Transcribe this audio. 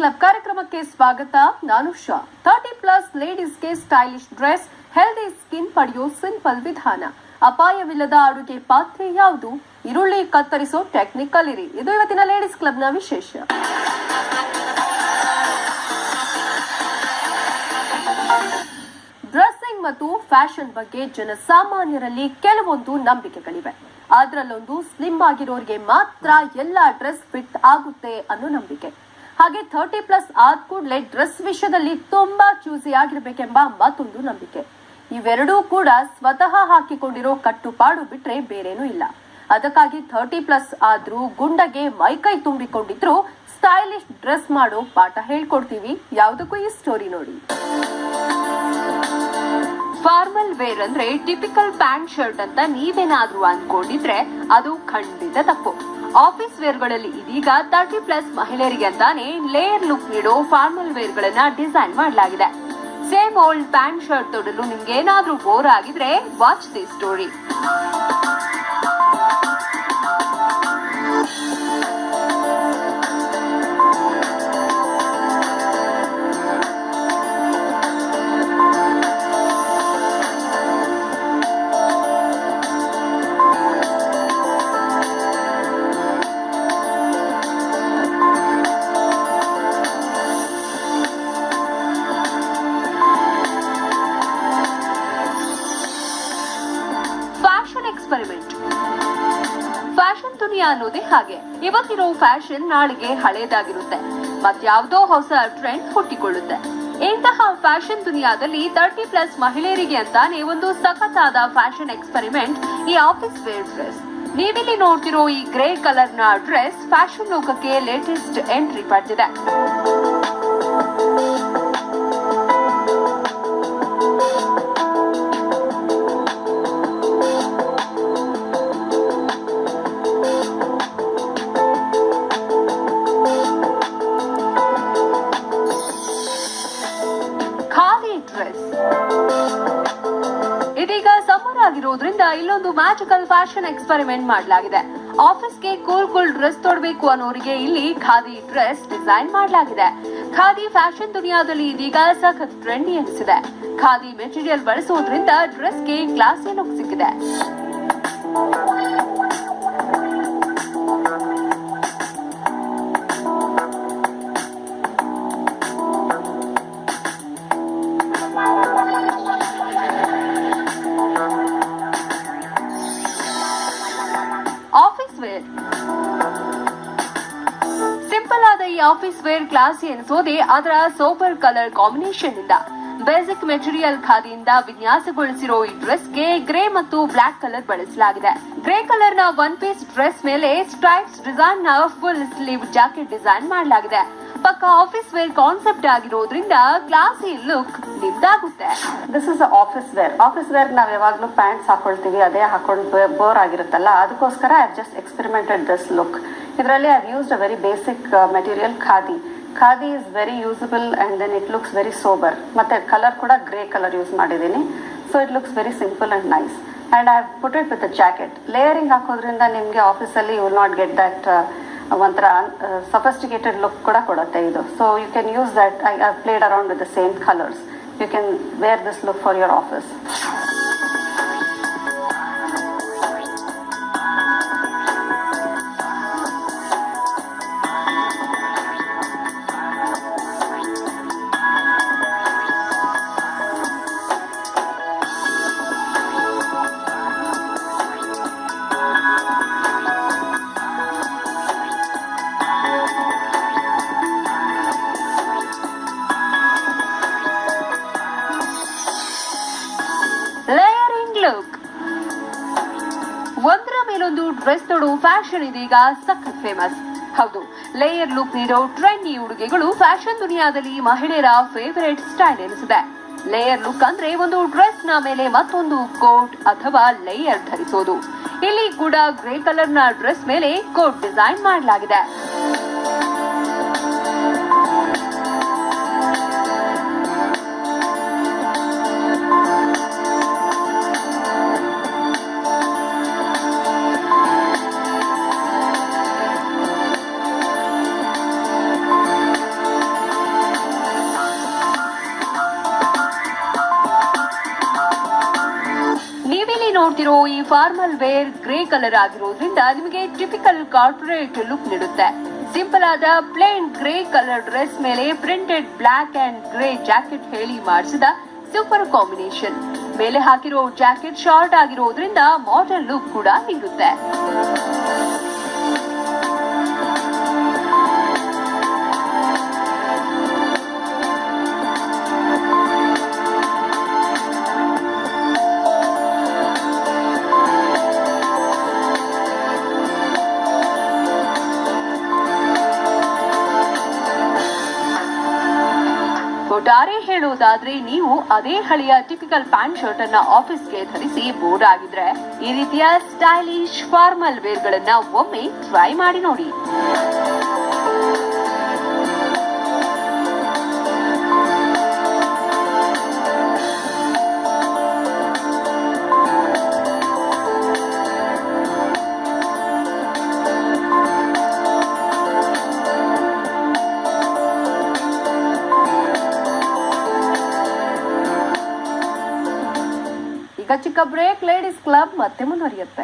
Club ಕಾರ್ಯಕ್ರಮಕ್ಕೆ ಸ್ವಾಗತ. ನಾನು ಶಾ. 30+ ಲೇಡೀಸ್ಗೆ ಸ್ಟೈಲಿಶ್ ಡ್ರೆಸ್, ಹೆಲ್ದಿ ಸ್ಕಿನ್ ಪಡೆಯೋ ಸಿಂಪಲ್ ವಿಧಾನ, ಅಪಾಯವಿಲ್ಲದ ಅಡುಗೆ ಪಾತ್ರೆ ಯಾವುದು, ಈರುಳ್ಳಿ ಕತ್ತರಿಸೋ ಟೆಕ್ನಿಕ್ ಕಲಿರಿ. ಇದು ಇವತ್ತಿನ ಲೇಡೀಸ್ ಕ್ಲಬ್ನ ವಿಶೇಷ. ಡ್ರೆಸ್ಸಿಂಗ್ ಮತ್ತು ಫ್ಯಾಷನ್ ಬಗ್ಗೆ ಜನಸಾಮಾನ್ಯರಲ್ಲಿ ಕೆಲವೊಂದು ನಂಬಿಕೆಗಳಿವೆ. ಅದರಲ್ಲೊಂದು ಸ್ಲಿಮ್ ಆಗಿರೋರಿಗೆ ಮಾತ್ರ ಎಲ್ಲಾ ಡ್ರೆಸ್ ಫಿಟ್ ಆಗುತ್ತೆ ಅನ್ನೋ ನಂಬಿಕೆ. ಹಾಗೆ 30+ ಆದ ಕೂಡಲೇ ಡ್ರೆಸ್ ವಿಷಯದಲ್ಲಿ ತುಂಬಾ ಚೂಸಿ ಆಗಿರ್ಬೇಕೆಂಬ ಮತ್ತೊಂದು ನಂಬಿಕೆ. ಇವೆರಡೂ ಕೂಡ ಸ್ವತಃ ಹಾಕಿಕೊಂಡಿರೋ ಕಟ್ಟುಪಾಡು ಬಿಟ್ರೆ ಬೇರೇನೂ ಇಲ್ಲ. ಅದಕ್ಕಾಗಿ 30+ ಆದ್ರೂ ಗುಂಡಗೆ ಮೈಕೈ ತುಂಬಿಕೊಂಡಿದ್ರು ಸ್ಟೈಲಿಶ್ ಡ್ರೆಸ್ ಮಾಡೋ ಪಾಠ ಹೇಳ್ಕೊಡ್ತೀವಿ. ಯಾವುದಕ್ಕೂ ಈ ಸ್ಟೋರಿ ನೋಡಿ. ಫಾರ್ಮಲ್ ವೇರ್ ಅಂದ್ರೆ ಟಿಪಿಕಲ್ ಪ್ಯಾಂಟ್ ಶರ್ಟ್ ಅಂತ ನೀವೇನಾದ್ರೂ ಅನ್ಕೊಂಡಿದ್ರೆ ಅದು ಖಂಡಿತ ತಪ್ಪು. ಆಫೀಸ್ ವೇರ್ ಗಳಲ್ಲಿ ಇದೀಗ 30+ ಮಹಿಳೆಯರಿಗೆ ಅಂತಾನೆ ಲೇಯರ್ ಲುಕ್ ನೀಡೋ ಫಾರ್ಮಲ್ ವೇರ್ ಗಳನ್ನ ಡಿಸೈನ್ ಮಾಡಲಾಗಿದೆ. ಸೇಮ್ ಓಲ್ಡ್ ಪ್ಯಾಂಟ್ ಶರ್ಟ್ ತೊಡಲು ನಿಮ್ಗೆ ಏನಾದ್ರೂ ಬೋರ್ ಆಗಿದ್ರೆ ವಾಚ್ ದಿ ಸ್ಟೋರಿ. ಫ್ಯಾಷನ್ ದುನಿಯಾ ಅನ್ನೋದೇ ಹಾಗೆ. ಇವತ್ತಿರೋ ಫ್ಯಾಷನ್ ನಾಳೆಗೆ ಹಳೇದಾಗಿರುತ್ತೆ, ಮತ್ಯಾವುದೋ ಹೊಸ ಟ್ರೆಂಡ್ ಹುಟ್ಟಿಕೊಳ್ಳುತ್ತೆ. ಇಂತಹ ಫ್ಯಾಷನ್ ದುನಿಯಾದಲ್ಲಿ 30+ ಮಹಿಳೆಯರಿಗೆ ಅಂತಾನೆ ಒಂದು ಸಖತ್ತಾದ ಫ್ಯಾಷನ್ ಎಕ್ಸ್ಪೆರಿಮೆಂಟ್ ಈ ಆಫೀಸ್ ವೇರ್ ಡ್ರೆಸ್. ನೀವಿಲ್ಲಿ ನೋಡ್ತಿರೋ ಈ ಗ್ರೇ ಕಲರ್ ನ ಡ್ರೆಸ್ ಫ್ಯಾಷನ್ ಲೋಕಕ್ಕೆ ಲೇಟೆಸ್ಟ್ ಎಂಟ್ರಿ ಪಡೆದಿದೆ. ಇದೀಗ ಸಮ್ಮರ್ ಆಗಿರೋದ್ರಿಂದ ಇಲ್ಲೊಂದು ಮ್ಯಾಜಿಕಲ್ ಫ್ಯಾಷನ್ ಎಕ್ಸ್ಪೆರಿಮೆಂಟ್ ಮಾಡಲಾಗಿದೆ. ಆಫೀಸ್ಗೆ ಕೂಲ್ ಡ್ರೆಸ್ ತೊಡಬೇಕು ಅನ್ನೋರಿಗೆ ಇಲ್ಲಿ ಖಾದಿ ಡ್ರೆಸ್ ಡಿಸೈನ್ ಮಾಡಲಾಗಿದೆ. ಖಾದಿ ಫ್ಯಾಷನ್ ದುನಿಯಾದಲ್ಲಿ ಇದೀಗ ಸಖತ್ ಟ್ರೆಂಡಿ ಎನಿಸಿದೆ. ಖಾದಿ ಮೆಟೀರಿಯಲ್ ಬಳಸೋದ್ರಿಂದ ಡ್ರೆಸ್ಗೆ ಕ್ಲಾಸಿ ಲುಕ್ ಸಿಕ್ಕಿದೆ. ಆಫೀಸ್ ವೇರ್ ಸಿಂಪಲ್ ಆದ ಈ ಆಫೀಸ್ ವೇರ್ ಕ್ಲಾಸಿ ಎನಿಸೋದೇ ಅದರ ಸೋಬರ್ ಕಲರ್ ಕಾಂಬಿನೇಷನ್ ಇಂದ. ಬೇಸಿಕ್ ಮೆಟೀರಿಯಲ್ ಖಾದಿಯಿಂದ ವಿನ್ಯಾಸಗೊಳಿಸಿರೋ ಈ ಡ್ರೆಸ್ಗೆ ಗ್ರೇ ಮತ್ತು ಬ್ಲಾಕ್ ಕಲರ್ ಬಳಸಲಾಗಿದೆ. ಗ್ರೇ ಕಲರ್ ನ ಒನ್ ಪೀಸ್ ಡ್ರೆಸ್ ಮೇಲೆ ಸ್ಟ್ರೈಪ್ಸ್ ಡಿಸೈನ್ ನ ಫುಲ್ ಸ್ಲೀವ್ ಜಾಕೆಟ್ ಡಿಸೈನ್ ಮಾಡಲಾಗಿದೆ. ಪಕ್ಕ ಆಫೀಸ್ ವೇರ್ ಕಾನ್ಸೆಪ್ಟ್ ಆಗಿರೋದ್ರಿಂದ ಕ್ಲಾಸಿ ಲುಕ್ ನಿಮ್ದಾಗುತ್ತೆ. This is office wear. Office wear ನಾವ್ ಯಾವಾಗ್ಲೂ ಪ್ಯಾಂಟ್ಸ್ ಹಾಕೊಳ್ತೀವಿ, ಅದೇ ಹಾಕೊಂಡು ಬೋರ್ ಆಗಿರುತ್ತಲ್ಲ, ಅದಕ್ಕೋಸ್ಕರ I just experimented this look. ಇದರಲ್ಲಿ I used a very basic material khadi. Khadi is very usable and then it looks very sober. ಮತ್ತೆ ಕಲರ್ ಕೂಡ ಗ್ರೇ ಕಲರ್ ಯೂಸ್ ಮಾಡಿದ್ದೀನಿ. So it looks very simple and nice. And I put it with jacket. Layering ಹಾಕೋದ್ರಿಂದ ನಿಮ್ಗೆ ಆಫೀಸಲ್ಲಿ you will not get that ಒಂಥರ sophisticated look ಕೂಡ ಕೊಡುತ್ತೆ ಇದು. So you can use that. I played around with the same colours. You can wear this look for your office. Look ಒಂದರ ಮೇಲೊಂದು dress ತೊಡೋ ಫ್ಯಾಷನ್ ಇದೀಗ ಸಖತ್ ಫೇಮಸ್. ಹೌದು, ಲೇಯರ್ ಲುಕ್ ನೀಡೋ ಟ್ರೆಂಡಿ ಉಡುಗೆಗಳು ಫ್ಯಾಷನ್ ದುನಿಯಾದಲ್ಲಿ ಮಹಿಳೆಯರ ಫೇವರೇಟ್ ಸ್ಟೈಲ್ ಎನಿಸಿದೆ. ಲೇಯರ್ ಲುಕ್ ಅಂದ್ರೆ ಒಂದು ಡ್ರೆಸ್ ನ ಮೇಲೆ ಮತ್ತೊಂದು ಕೋಟ್ ಅಥವಾ ಲೇಯರ್ ಧರಿಸೋದು. ಇಲ್ಲಿ ಕೂಡ ಗ್ರೇ ಕಲರ್ ನ ಡ್ರೆಸ್ ಮೇಲೆ ಕೋಟ್ ಡಿಸೈನ್ ಮಾಡಲಾಗಿದೆ. ನೋಡ್ತಿರೋ ಈ ಫಾರ್ಮಲ್ ವೇರ್ ಗ್ರೇ ಕಲರ್ ಆಗಿರೋದ್ರಿಂದ ನಿಮಗೆ ಟಿಪಿಕಲ್ ಕಾರ್ಪೊರೇಟ್ ಲುಕ್ ನೀಡುತ್ತೆ. ಸಿಂಪಲ್ ಆದ ಪ್ಲೇನ್ ಗ್ರೇ ಕಲರ್ ಡ್ರೆಸ್ ಮೇಲೆ printed black and grey jacket ಹೇಳಿ ಮಾಡಿಸಿದ ಸೂಪರ್ ಕಾಂಬಿನೇಷನ್. ಮೇಲೆ ಹಾಕಿರೋ ಜಾಕೆಟ್ ಶಾರ್ಟ್ ಆಗಿರೋದ್ರಿಂದ ಮಾಡರ್ನ್ ಲುಕ್ ಕೂಡ ನೀಡುತ್ತೆ. ಒಟ್ಟಾರೆ ಹೇಳೋದಾದ್ರೆ ನೀವು ಅದೇ ಹಳೆಯ ಟಿಪಿಕಲ್ ಪ್ಯಾಂಟ್ ಶರ್ಟ್ ಅನ್ನ ಆಫೀಸ್ಗೆ ಧರಿಸಿ ಬೋರ್ ಆಗಿದ್ರೆ ಈ ರೀತಿಯ ಸ್ಟೈಲಿಶ್ ಫಾರ್ಮಲ್ ವೇರ್ ಗಳನ್ನ ಒಮ್ಮೆ ಟ್ರೈ ಮಾಡಿ ನೋಡಿ. ಚಿಕ್ಕ ಬ್ರೇಕ್, ಲೇಡೀಸ್ ಕ್ಲಬ್ ಮತ್ತೆ ಮುಂದುವರಿಯುತ್ತೆ.